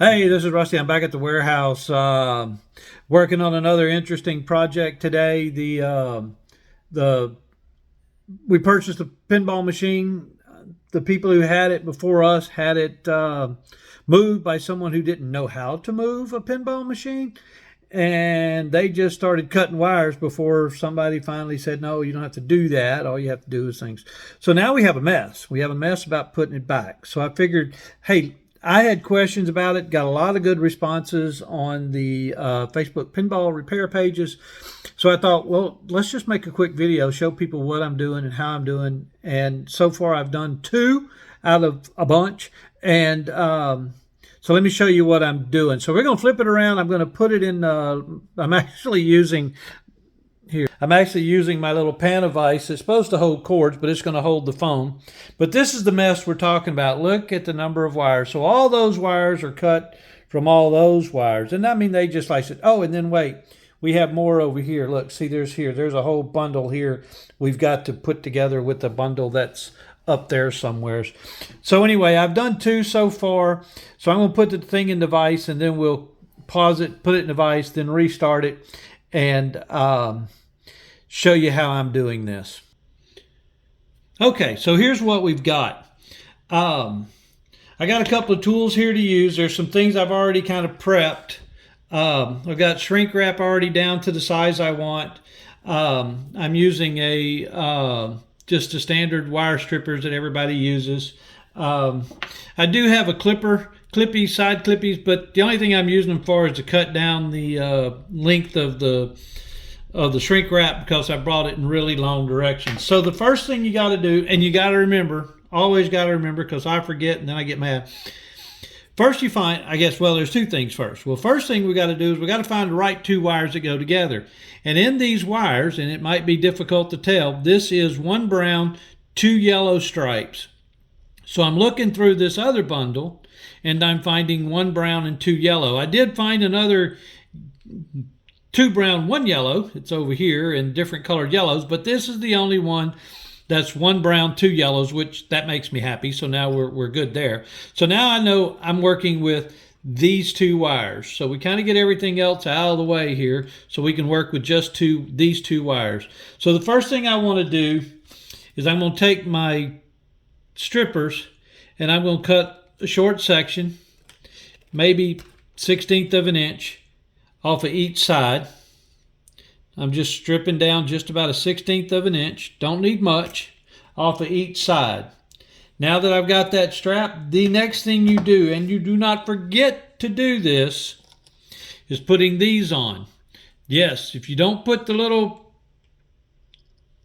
Hey, this is Rusty. I'm back at the warehouse, working on another interesting project today. The we purchased a pinball machine. The people who had it before us had it moved by someone who didn't know how to move a pinball machine, and they just started cutting wires before somebody finally said, "No, you don't have to do that. All you have to do is things." So now we have a mess. We have a mess about putting it back. So I figured, hey, I had questions about it, got a lot of good responses on the Facebook pinball repair pages. So I thought, well, let's just make a quick video, show people what I'm doing and how I'm doing. And so far I've done 2 out of a bunch. And so let me show you what I'm doing. So we're going to flip it around. I'm going to put it in, I'm actually using my little pan vise. It's supposed to hold cords, but it's going to hold the phone. But this is the mess we're talking about. Look at the number of wires. So all those wires are cut from all those wires. And I mean, they just like it. Oh, and then wait, we have more over here. Look, see, there's a whole bundle here we've got to put together with the bundle that's up there somewhere. So anyway, I've done 2 so far. So I'm going to put the thing in the vise, and then we'll pause it, put it in the vise, then restart it, and show you how I'm doing this. Okay, so here's what we've got. I got a couple of tools here to use. There's some things I've already kind of prepped. I've got shrink wrap already down to the size I want. I'm using just a standard wire strippers that everybody uses. I do have a side clippies, but the only thing I'm using them for is to cut down the length of the shrink wrap, because I brought it in really long directions. So the first thing you got to do, and you got to remember, always got to remember, because I forget and then I get mad. First you find, there's 2 things first. Well, first thing we got to do is we got to find the right 2 wires that go together. And in these wires, and it might be difficult to tell, this is 1 brown, 2 yellow stripes. So I'm looking through this other bundle and I'm finding 1 brown and 2 yellow. I did find another 2 brown, 1 yellow. It's over here in different colored yellows, but this is the only one that's 1 brown, 2 yellows, which that makes me happy. So now we're good there. So now I know I'm working with these 2 wires. So we kind of get everything else out of the way here so we can work with just these 2 wires. So the first thing I want to do is I'm going to take my strippers and I'm going to cut a short section, maybe 1/16 of an inch, off of each side. I'm just stripping down just about a 1/16 of an inch. Don't need much off of each side. Now that I've got that strap, the next thing you do, and you do not forget to do this, is putting these on. Yes, if you don't put the little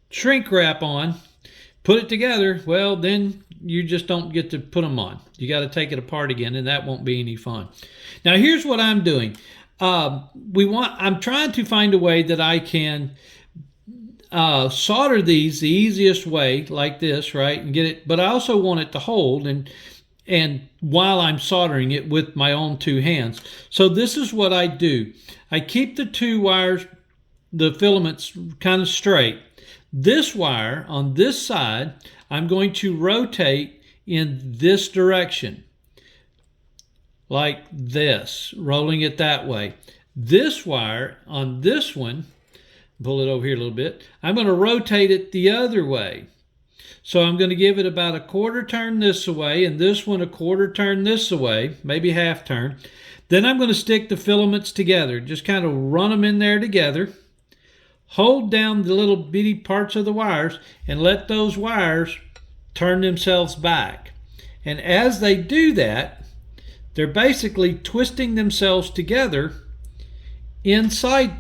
shrink wrap on, put it together, well, then you just don't get to put them on. You got to take it apart again, and that won't be any fun. Now here's what I'm doing. I'm trying to find a way that I can solder these the easiest way, like this, right, and get it. But I also want it to hold, and while I'm soldering it with my own 2 hands. So this is what I do. I keep the 2 wires, the filaments, kind of straight. This wire on this side, I'm going to rotate in this direction, like this, rolling it that way. This wire on this one, pull it over here a little bit, I'm going to rotate it the other way. So I'm going to give it about a 1/4 turn this way, and this one a 1/4 turn this way, maybe 1/2 turn. Then I'm going to stick the filaments together, just kind of run them in there together, hold down the little bitty parts of the wires, and let those wires turn themselves back. And as they do that, they're basically twisting themselves together inside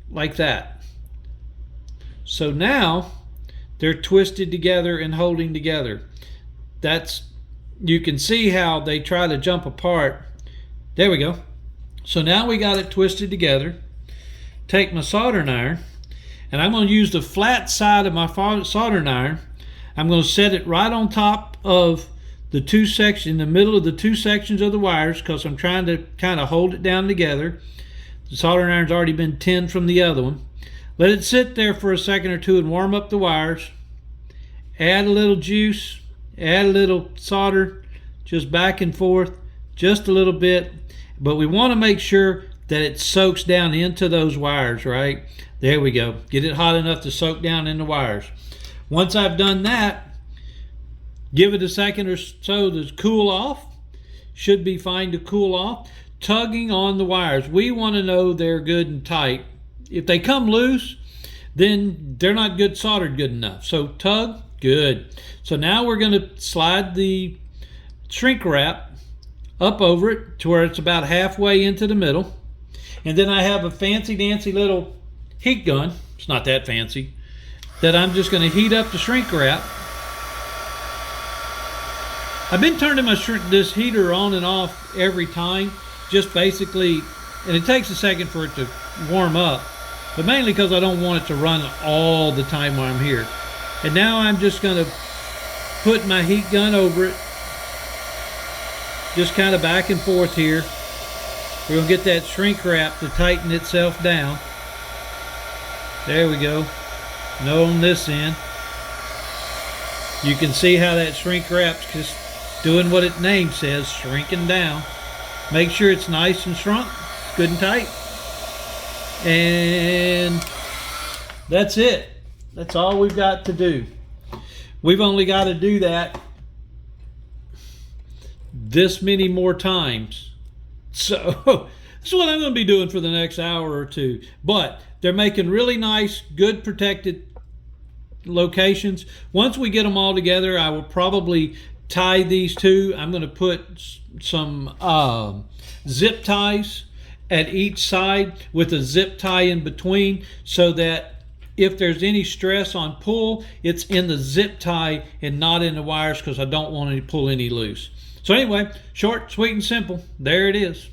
like that. So now they're twisted together and holding together. You can see how they try to jump apart. There we go. So now we got it twisted together. Take my soldering iron, and I'm going to use the flat side of my soldering iron. I'm going to set it right on top of the 2 sections, in the middle of the 2 sections of the wires, because I'm trying to kind of hold it down together. The soldering iron's already been tinned from the other one. Let it sit there for a second or 2 and warm up the wires. Add a little juice, add a little solder, just back and forth, just a little bit, but we want to make sure that it soaks down into those wires, right? There we go. Get it hot enough to soak down in the wires. Once I've done that, give it a second or so to cool off. Should be fine to cool off. Tugging on the wires. We want to know they're good and tight. If they come loose, then they're not good soldered good enough. So tug, good. So now we're going to slide the shrink wrap up over it to where it's about halfway into the middle. And then I have a fancy dancy little heat gun. It's not that fancy. That I'm just going to heat up the shrink wrap. I've been turning this heater on and off every time, just basically, and it takes a second for it to warm up, but mainly because I don't want it to run all the time while I'm here. And now I'm just going to put my heat gun over it, just kind of back and forth here. We're going to get that shrink wrap to tighten itself down. There we go. No, on this end. You can see how that shrink wrap's just doing what its name says, shrinking down. Make sure it's nice and shrunk, good and tight. And that's it. That's all we've got to do. We've only got to do that this many more times. So that's what I'm going to be doing for the next hour or two. But they're making really nice, good protected locations. Once we get them all together, I will probably tie these two. I'm going to put some zip ties at each side with a zip tie in between, so that if there's any stress on pull, it's in the zip tie and not in the wires, because I don't want to pull any loose. So anyway, short, sweet, and simple. There it is.